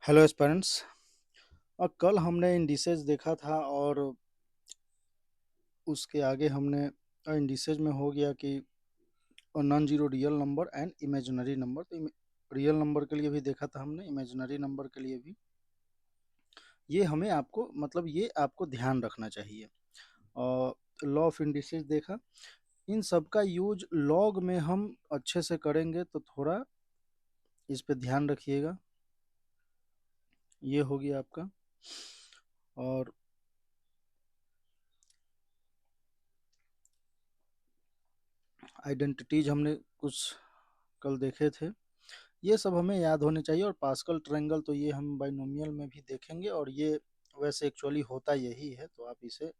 Hello aspirants. और कल हमने इंडिसेस देखा था और उसके आगे हमने इंडिसेस में हो गया कि non zero real number and imaginary number. तो रियल नंबर के लिए भी देखा था हमने, इमेजिनरी नंबर के लिए भी। ये हमें आपको मतलब ये आपको ध्यान रखना चाहिए। और लॉ ऑफ इंडिसेस देखा। इन सब का यूज लॉग में हम अच्छे से करेंगे तो थोड़ा इस पे ध्यान रखिएगा। ये हो गया आपका। और आइडेंटिटीज हमने कुछ कल देखे थे, ये सब हमें याद होने चाहिए। और पास्कल ट्रायंगल तो ये हम बाइनोमियल में भी देखेंगे, और ये वैसे एक्चुअली होता यही है, तो आप इसे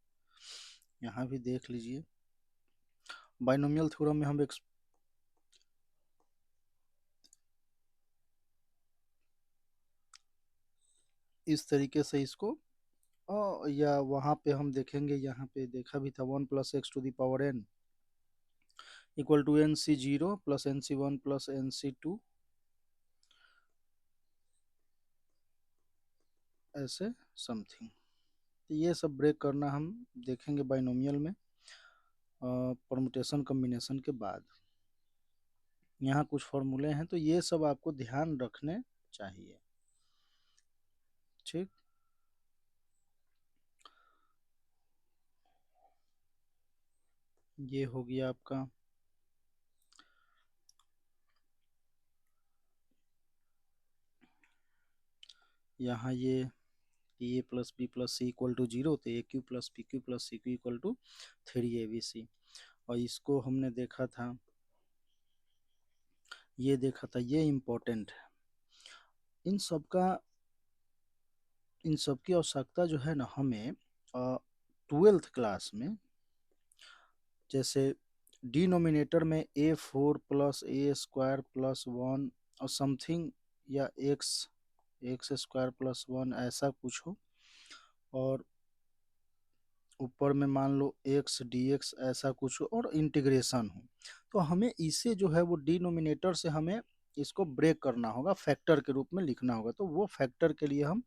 यहाँ भी देख लीजिए। बाइनोमियल थ्योरम में हम एक इस तरीके से इसको या वहाँ पे हम देखेंगे, यहाँ पे देखा भी था 1 + x⁴ equal to nc0 + nc1 + nc2 ऐसे समथिंग। तो ये सब ब्रेक करना हम देखेंगे बाइनोमियल में परमुटेशन कम्बिनेशन के बाद। यहाँ कुछ फॉर्मूले हैं, तो ये सब आपको ध्यान रखने चाहिए। ठीक। ये हो गया आपका। यहाँ ये a + b + c = 0, तो a³ + b³ + c³ = 3abc। और इसको हमने देखा था, ये देखा था, ये इम्पोर्टेंट है। इन सब का इन सब की आवश्यकता जो है ना हमें 12th क्लास में, जैसे डिनोमिनेटर में a4 + a² + 1 और समथिंग, या x² + 1 ऐसा कुछ हो, और ऊपर में मान लो x dx ऐसा कुछ हो, और इंटीग्रेशन हो। तो हमें इसे जो है वो डिनोमिनेटर से हमें इसको ब्रेक करना होगा, फैक्टर के रूप में लिखना होगा। तो वो फैक्टर के लिए हम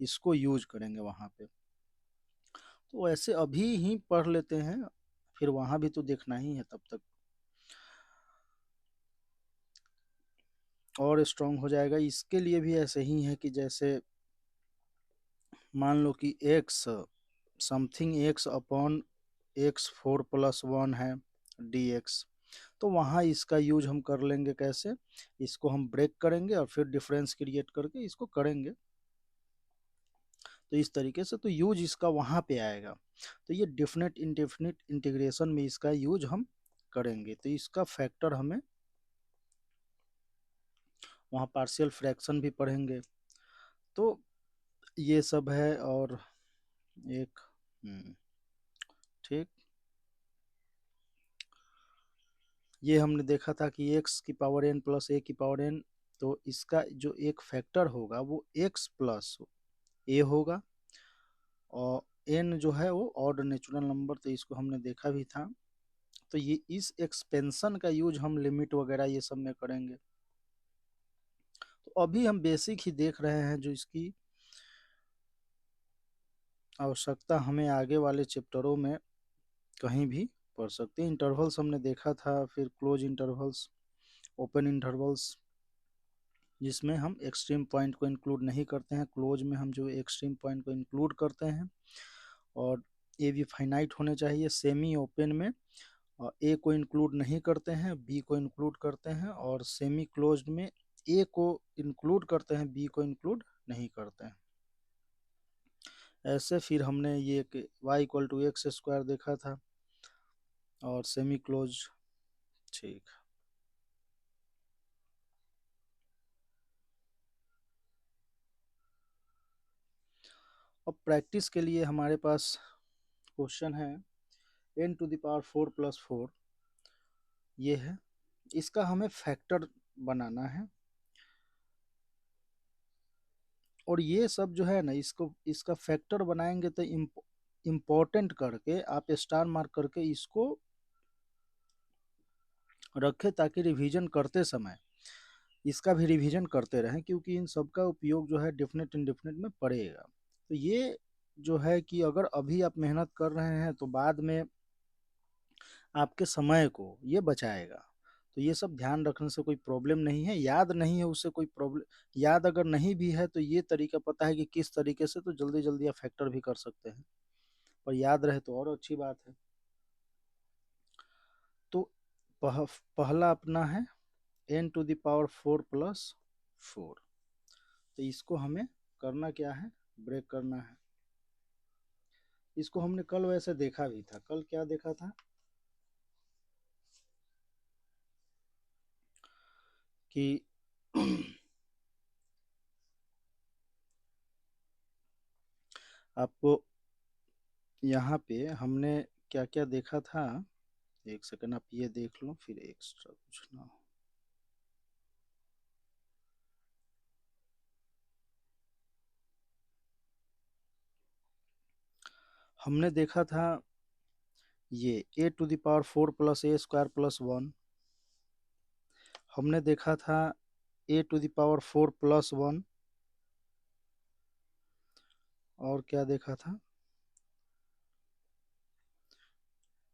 इसको यूज करेंगे वहाँ पे। तो ऐसे अभी ही पढ़ लेते हैं, फिर वहाँ भी तो देखना ही है, तब तक और स्ट्रांग हो जाएगा। इसके लिए भी ऐसे ही है कि जैसे मान लो कि x समथिंग x/x4 + 1 है dx। तो वहाँ इसका यूज हम कर लेंगे कैसे, इसको हम ब्रेक करेंगे और फिर डिफरेंस क्रिएट करके इसको करेंगे। तो इस तरीके से तो यूज इसका वहाँ पे आएगा। तो ये डिफिनेट इंडेफिनिट इंटीग्रेशन में इसका यूज हम करेंगे। तो इसका फैक्टर हमें वहाँ पार्शियल फ्रैक्शन भी पढ़ेंगे। तो ये सब है। और एक ठीक, ये हमने देखा था कि x⁴n + a⁴n, तो इसका जो एक फैक्टर होगा वो x + a होगा, और n जो है वो ऑड नेचुरल नंबर, तो इसको हमने देखा भी था। तो ये इस एक्सपेंशन का यूज हम लिमिट वगैरह ये सब में करेंगे। तो अभी हम बेसिक ही देख रहे हैं, जो इसकी आवश्यकता हमें आगे वाले चैप्टरों में कहीं भी पढ़ सकते हैं। इंटरवल्स हमने देखा था, फिर क्लोज इंटरवल्स, ओपन इंटरवल्स, जिसमें हम एक्सट्रीम पॉइंट को इंक्लूड नहीं करते हैं, क्लोज में हम जो एक्सट्रीम पॉइंट को इंक्लूड करते हैं। और ए भी फाइनाइट होने चाहिए। सेमी ओपन में ए को इंक्लूड नहीं करते हैं, बी को इंक्लूड करते हैं, और सेमी क्लोज्ड में ए को इंक्लूड करते हैं, बी को इंक्लूड नहीं करते हैं। ऐसे फिर हमने ये कि y = x² देखा था, और सेमी क्लोज। ठीक। अब प्रैक्टिस के लिए हमारे पास क्वेश्चन है n⁴ + 4, ये है। इसका हमें फैक्टर बनाना है, और ये सब जो है ना, इसका फैक्टर बनाएंगे तो इम्पोर्टेंट करके आप स्टार मार्क करके इसको रखें, ताकि रिवीजन करते समय इसका भी रिवीजन करते रहें, क्योंकि इन सब का उपयोग जो है डेफिनेट इंडेफिनेट में पड़ेगा। तो ये जो है कि अगर अभी आप मेहनत कर रहे हैं तो बाद में आपके समय को ये बचाएगा। तो ये सब ध्यान रखने से कोई प्रॉब्लम नहीं है, याद नहीं है उससे कोई प्रॉब्लम, याद अगर नहीं भी है तो ये तरीका पता है कि किस तरीके से, तो जल्दी जल्दी आप फैक्टर भी कर सकते हैं, और याद रहे तो और अच्छी बात है। तो पहला अपना है n⁴ + 4। तो इसको हमें करना क्या है, ब्रेक करना है। इसको हमने कल वैसे देखा भी था, कल क्या देखा था कि आपको यहाँ पे हमने क्या क्या देखा था, एक सेकंड आप ये देख लो फिर एक्स्ट्रा पूछना। हमने देखा था ये a⁴ + a² + 1। हमने देखा था a⁴ + 1। और क्या देखा था,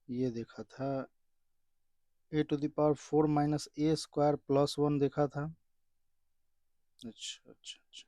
ये देखा था a⁴ - a² + 1 देखा था। अच्छा अच्छा अच्छा।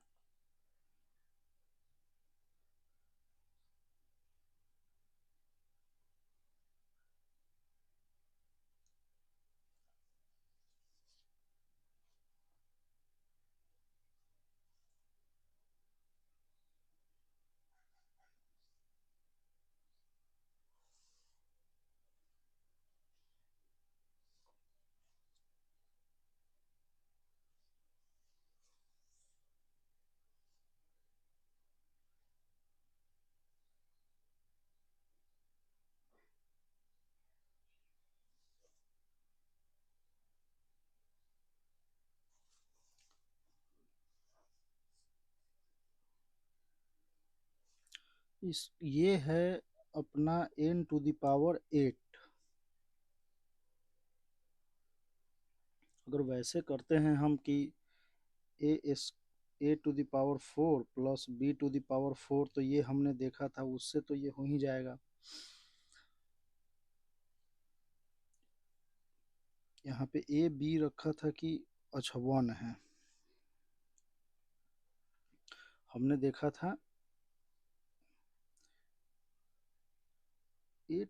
ये है अपना n⁸ अगर वैसे करते हैं हम कि a⁴ + b⁴ तो ये हमने देखा था, उससे तो ये हो ही जाएगा। यहाँ पे ए बी रखा था कि अच्छा 1 है, हमने देखा था a⁴ +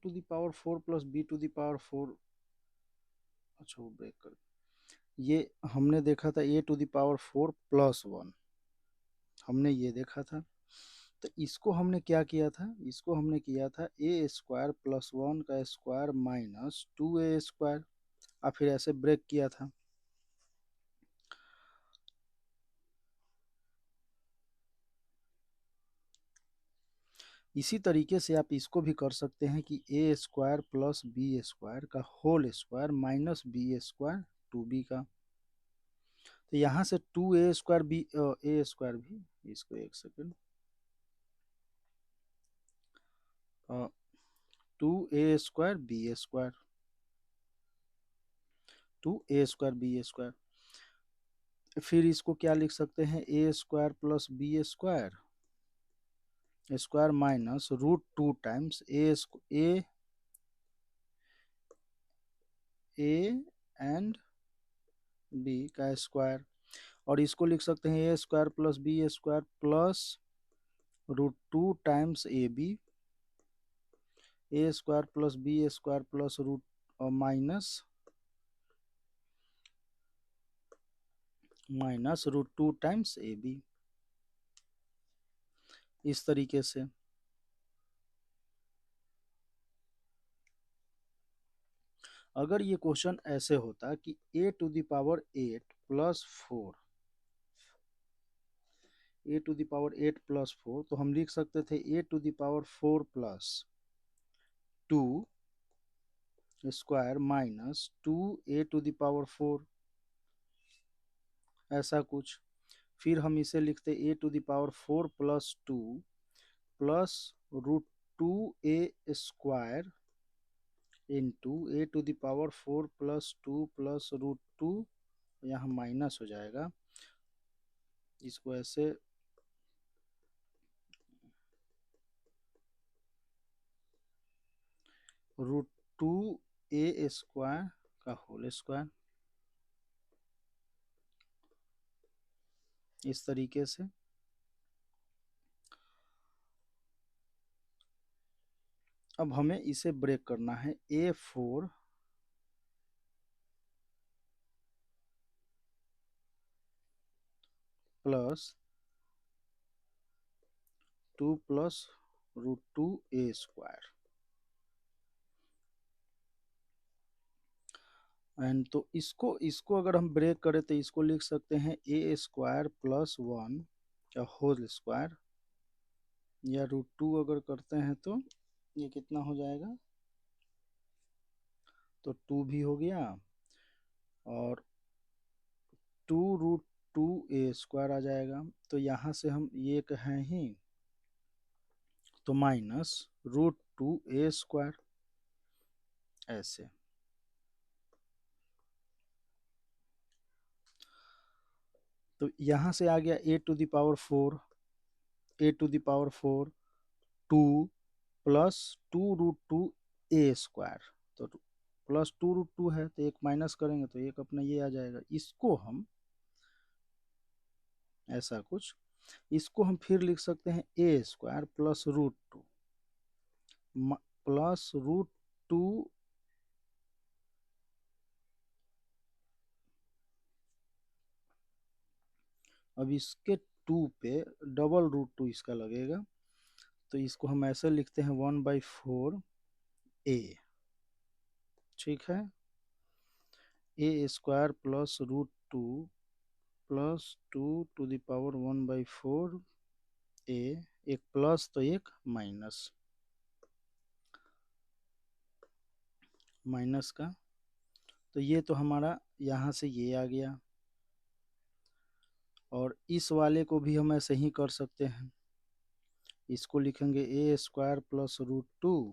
b⁴। अच्छा वो ब्रेक कर, ये हमने देखा था a⁴ + 1, हमने ये देखा था। तो इसको हमने क्या किया था, इसको हमने किया था a² + 1² - 2a², और फिर ऐसे ब्रेक किया था। इसी तरीके से आप इसको भी कर सकते हैं कि a² + b² का whole square minus b² 2b का। तो यहाँ से 2a² a² भी, इसको एक सेकेंड, 2a² b², फिर इसको क्या लिख सकते हैं, a² + b² square minus √2 times A and B का स्क्वायर। और इसको लिख सकते हैं a² + b² +√2 times a² + b² + minus √2 times ab, इस तरीके से। अगर ये क्वेश्चन ऐसे होता कि a⁸ + 4, a⁸ तो हम लिख सकते थे a⁴ + 2 स्क्वायर माइनस 2a⁴, ऐसा कुछ। फिर हम इसे लिखते a⁴ + 2 +√2a² इंटू a⁴ + 2 +√2 यहाँ माइनस हो जाएगा, इसको ऐसे √2a² का होल स्क्वायर, इस तरीके से। अब हमें इसे ब्रेक करना है, a4 plus 2 plus √2a²। And तो इसको अगर हम ब्रेक करें तो इसको लिख सकते हैं a² प्लस 1 का होल स्क्वायर, या √2 अगर करते हैं तो ये कितना हो जाएगा, तो 2 भी हो गया, और 2√2a² आ जाएगा। तो यहाँ से हम ये कहें ही, तो माइनस √2a², ऐसे। तो यहाँ से आ गया a⁴, 2 प्लस 2√2a²। तो प्लस 2√2 है तो एक माइनस करेंगे तो एक अपना ये आ जाएगा। इसको हम ऐसा कुछ, इसको हम फिर लिख सकते हैं a² प्लस √2 प्लस √2, अब इसके 2 पे डबल √2 इसका लगेगा, तो इसको हम ऐसे लिखते हैं 1/4a, ठीक है। a² प्लस √2 प्लस 2⁴ एक प्लस तो एक माइनस, माइनस का, तो ये तो हमारा यहाँ से ये आ गया। और इस वाले को भी हम ऐसे ही कर सकते हैं, इसको लिखेंगे a² प्लस √2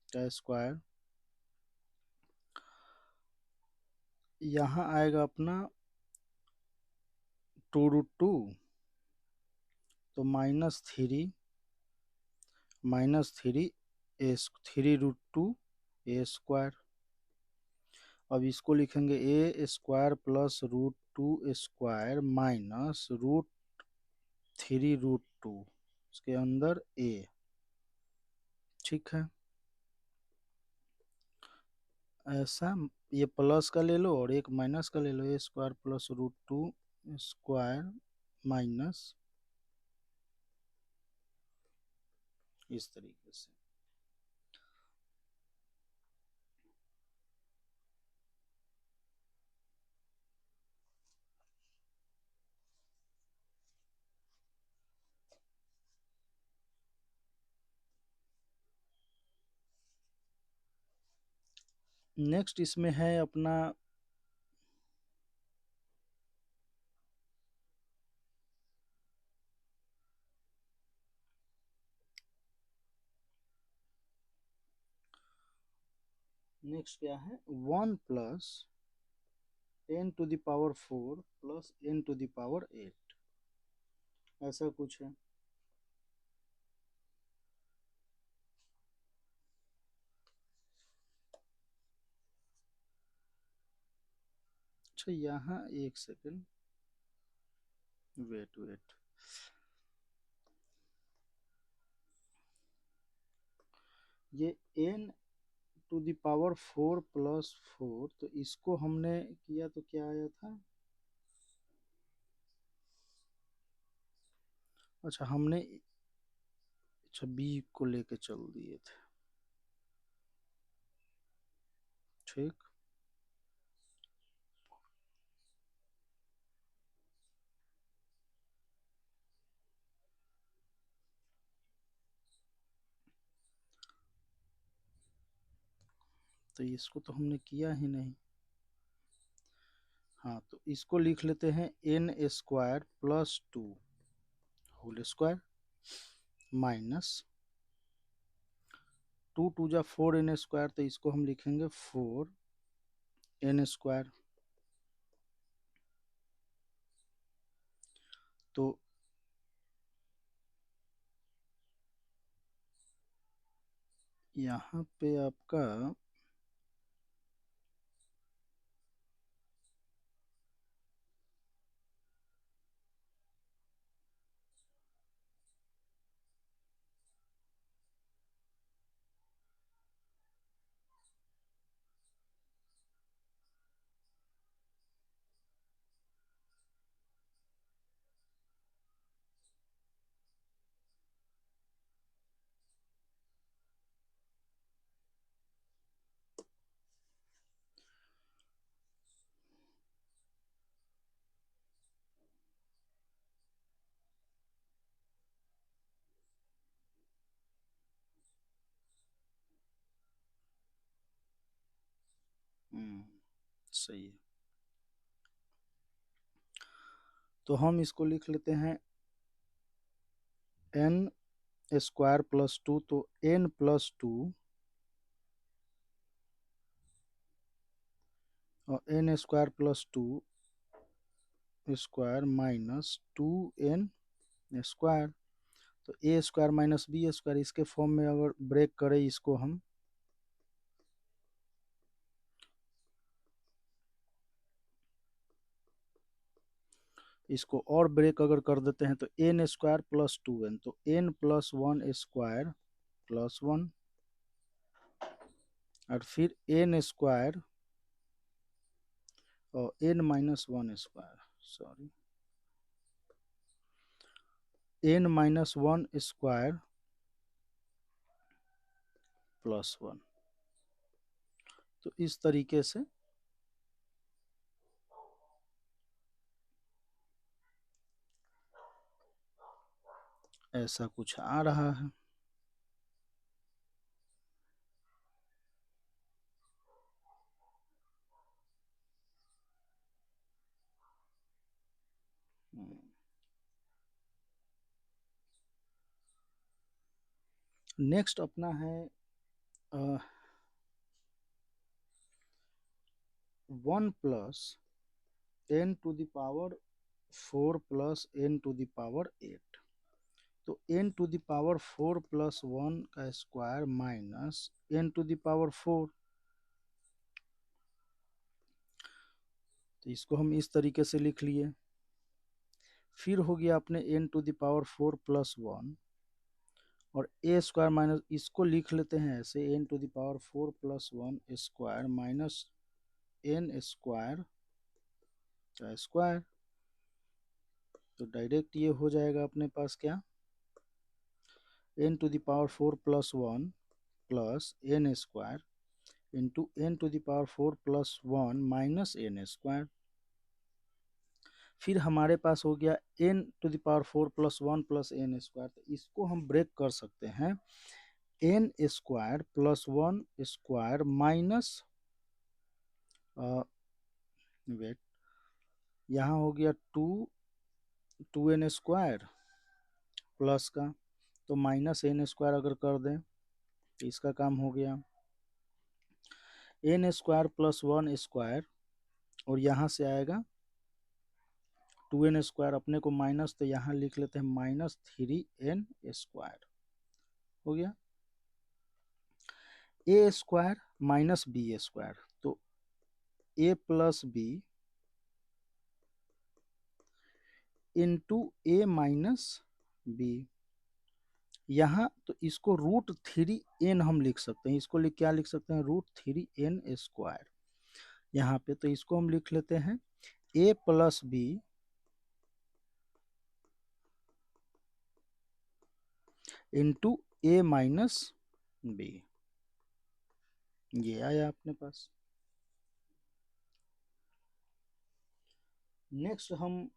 का स्क्वायर, यहाँ आएगा अपना 2√2, तो -3 3√2a²। अब इसको लिखेंगे a² प्लस √2² माइनस √3√2, इसके अंदर a, ठीक है। ऐसा ये प्लस का ले लो और एक माइनस का ले लो, a² प्लस √2² माइनस, इस तरीके से। नेक्स्ट इसमें है अपना नेक्स्ट क्या है, 1 प्लस n⁴ प्लस n⁸, ऐसा कुछ है। अच्छा यहाँ एक सेकंड, वेट, ये n⁴ प्लस 4, तो इसको हमने किया तो क्या आया था, अच्छा हमने, अच्छा b को लेके चल दिए थे, ठीक। तो इसको तो हमने किया ही नहीं। हाँ तो इसको लिख लेते हैं n² plus 2 whole square minus 2 × 2 = 4n², तो इसको हम लिखेंगे 4n²। तो यहाँ पे आपका सही है। तो हम इसको लिख लेते हैं n स्क्वायर प्लस 2, तो n+2 और n square plus 2 square minus 2n square. तो ए स्क्वायर माइनस बी स्क्वायर, इसके फॉर्म में अगर ब्रेक करें इसको हम, इसको और ब्रेक अगर कर देते हैं तो n स्क्वायर प्लस 2n, तो n+1 स्क्वायर प्लस 1 और फिर n स्क्वायर और n-1 square, sorry, n-1 square plus 1। तो इस तरीके से ऐसा कुछ आ रहा है। नेक्स्ट अपना है 1+n⁴ प्लस n⁴8। तो n⁴ प्लस 1 का स्क्वायर माइनस n⁴। तो इसको हम इस तरीके से लिख लिए। फिर हो गया अपने n⁴ प्लस 1 और ए स्क्वायर माइनस, इसको लिख लेते हैं ऐसे n⁴ plus 1 square minus n square का स्क्वायर। तो डायरेक्ट ये हो जाएगा अपने पास क्या, n⁴ plus 1 plus n square into n⁴ plus 1 minus n square. फिर हमारे पास हो गया n⁴ plus 1 plus n square. तो इसको हम ब्रेक कर सकते हैं n square plus 1 square minus, wait, यहाँ हो गया 2n स्क्वायर प्लस का, तो माइनस n स्क्वायर अगर कर दें तो इसका काम हो गया n स्क्वायर प्लस 1 स्क्वायर, और यहाँ से आएगा 2n स्क्वायर अपने को माइनस, तो यहाँ लिख लेते हैं -3n स्क्वायर। हो गया A square minus B square, तो a plus B into A minus B. यहाँ तो इसको √3n हम लिख सकते हैं, इसको क्या लिख सकते हैं, √3n स्क्वायर। यहाँ पे तो इसको हम लिख लेते हैं a plus B into A minus B. ये आया अपने पास। नेक्स्ट हम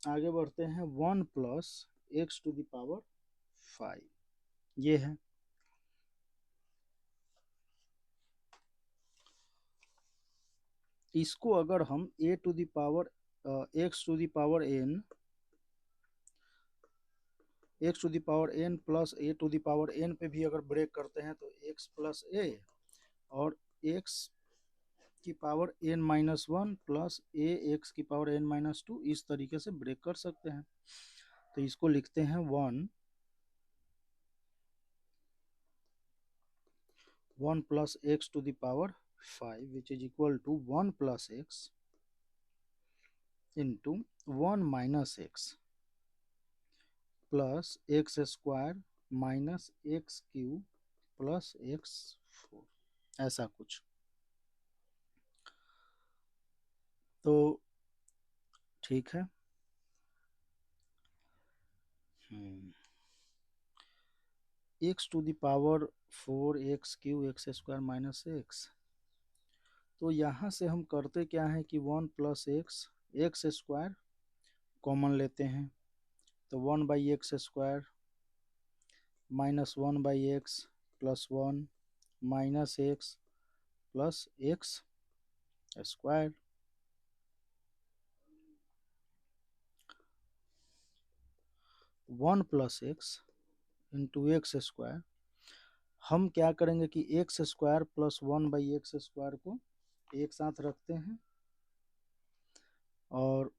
आगे बढ़ते हैं 1+x⁵ ये है। इसको अगर हम x⁴n प्लस a⁴n पे भी अगर ब्रेक करते हैं तो x प्लस a और x की पावर n-1 प्लस ए एक्स की पावर n-2, इस तरीके से ब्रेक कर सकते हैं। तो इसको लिखते हैं 1 plus X to the power 5 which is equal to 1 plus X into 1 minus X plus X square minus X cube plus X 4, ऐसा कुछ। तो ठीक है। X to the power 4 X cube X square minus X. तो यहाँ से हम करते क्या है कि 1 plus X X square common लेते हैं, तो 1 by X square minus 1 by x plus 1 minus X plus X square. 1 plus X into x square, हम क्या करेंगे कि x square plus 1 by X square को एक साथ रखते हैं और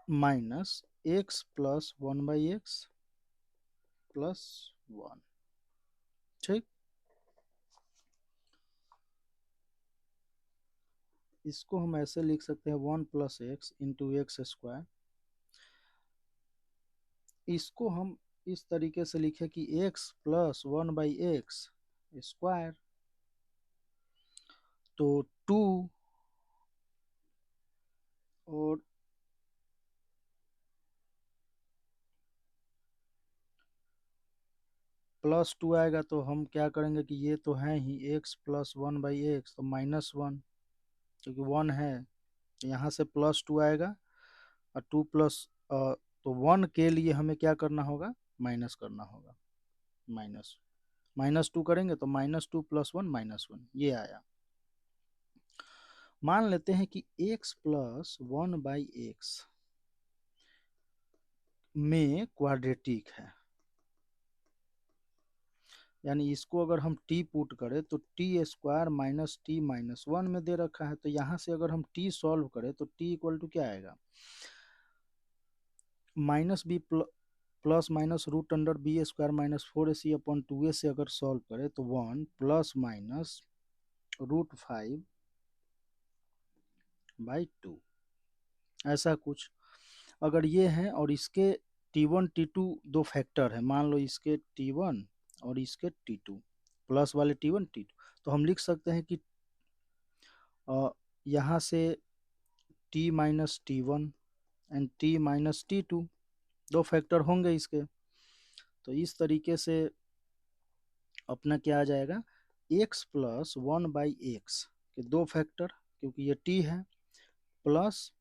minus X plus 1 by x plus 1। ठीक, इसको हम ऐसे लिख सकते हैं 1 plus X into x square. इसको हम इस तरीके से लिखे कि x plus 1 by X square, तो 2 और प्लस 2 आएगा, तो हम क्या करेंगे कि ये तो है ही एक्स प्लस 1 बाई एक्स, तो माइनस 1 क्योंकि 1 है, तो यहाँ से प्लस 2 आएगा और 2 प्लस तो 1 के लिए हमें क्या करना होगा, माइनस करना होगा। माइनस माइनस 2 करेंगे तो -2 + 1 -1 ये आया। मान लेते हैं कि x प्लस 1 बाई एक्स में क्वाड्रेटिक है, यानी इसको अगर हम t पुट करें तो T square minus T minus 1 में दे रखा है, तो यहाँ से अगर हम t सॉल्व करें तो t इक्वल टू क्या आएगा, minus B plus minus root under B square minus 4ac upon 2a से अगर सॉल्व करें तो 1 प्लस माइनस √5 बाई 2, ऐसा कुछ। अगर ये है और इसके T1 T2 दो फैक्टर है, मान लो इसके T1 और इसके T2 प्लस वाले T1 T2, तो हम लिख सकते हैं कि यहाँ से T minus T1 and T minus T2 दो फैक्टर होंगे इसके, तो इस तरीके से अपना क्या आ जाएगा, x प्लस 1 बाई एक्स के दो फैक्टर क्योंकि ये t है, plus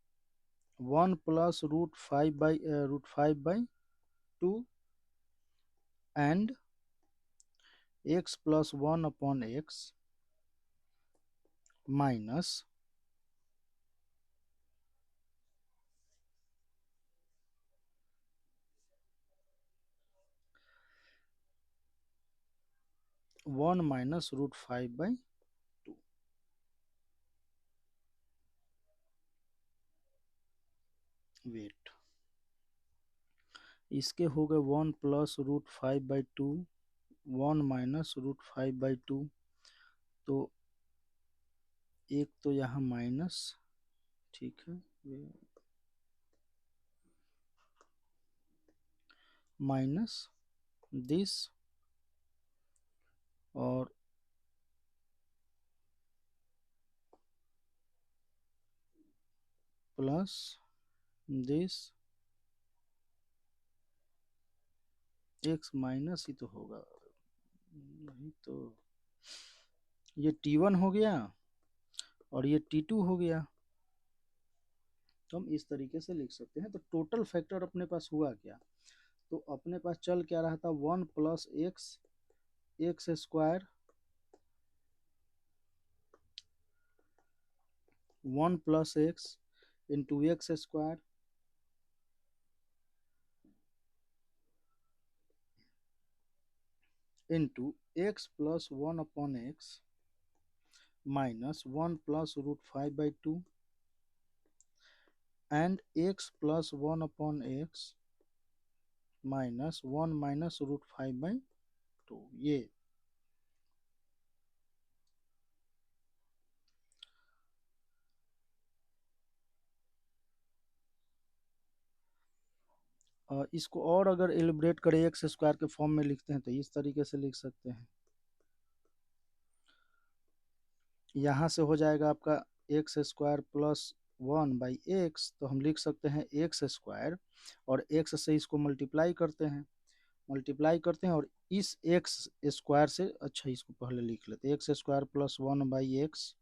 1 plus √5 by 2 and x plus 1 upon X minus 1 minus √5/2। Wait, इसके हो गए 1 प्लस √5/2 1 माइनस √5/2, तो एक तो यहाँ माइनस, ठीक है, माइनस दिस और प्लस दिस, एक्स माइनस ही तो होगा, नहीं तो ये T1 हो गया और ये T2 हो गया, तो हम इस तरीके से लिख सकते हैं। तो टोटल फैक्टर अपने पास हुआ क्या, तो अपने पास चल क्या रहा था, 1 plus X X square 1 plus X into x square into x plus 1/x minus 1 + √5/2 and x plus 1/x minus 1 - √5/2। ये इसको और अगर एलिब्रेट करें एक्स स्क्वायर के फॉर्म में लिखते हैं तो इस तरीके से लिख सकते हैं। यहाँ से हो जाएगा आपका x² + 1/x, तो हम लिख सकते हैं x² और x से इसको मल्टीप्लाई करते हैं और इस x² से, अच्छा इसको पहले लिख लेते हैं, x² + 1/x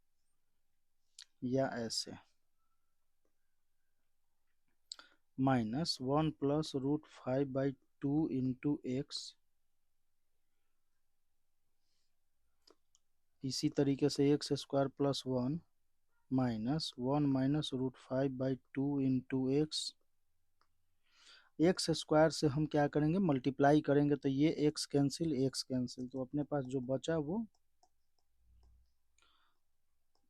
या ऐसे माइनस 1 + √5/2 इंटू एक्स। इसी तरीके से x² + 1 minus 1 - √5/2 into x. x² से हम क्या करेंगे, मल्टीप्लाई करेंगे तो ये x कैंसिल, तो अपने पास जो बचा वो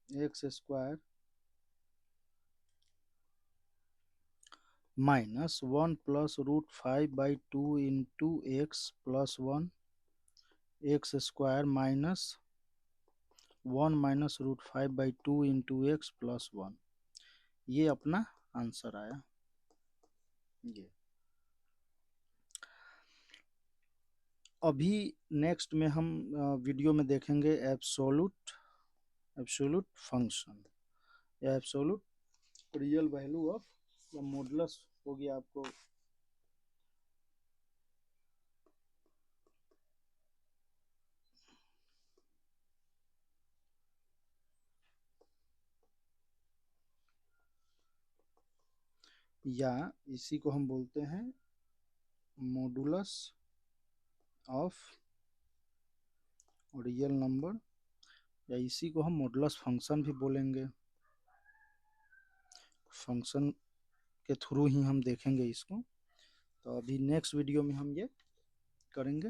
x² minus 1 + √5/2 into x plus 1 x² minus 1 - √5/2 into x plus 1। ये अपना आंसर आया। ये अभी नेक्स्ट में हम वीडियो में देखेंगे एब्सोल्यूट फंक्शन या एब्सोल्यूट रियल वैल्यू ऑफ या मॉडुलस हो गया आपको। या इसी को हम बोलते हैं मॉडुलस ऑफ रियल नंबर, या इसी को हम मॉडुलस फंक्शन भी बोलेंगे। फंक्शन के थ्रू ही हम देखेंगे इसको। तो अभी नेक्स्ट वीडियो में हम ये करेंगे।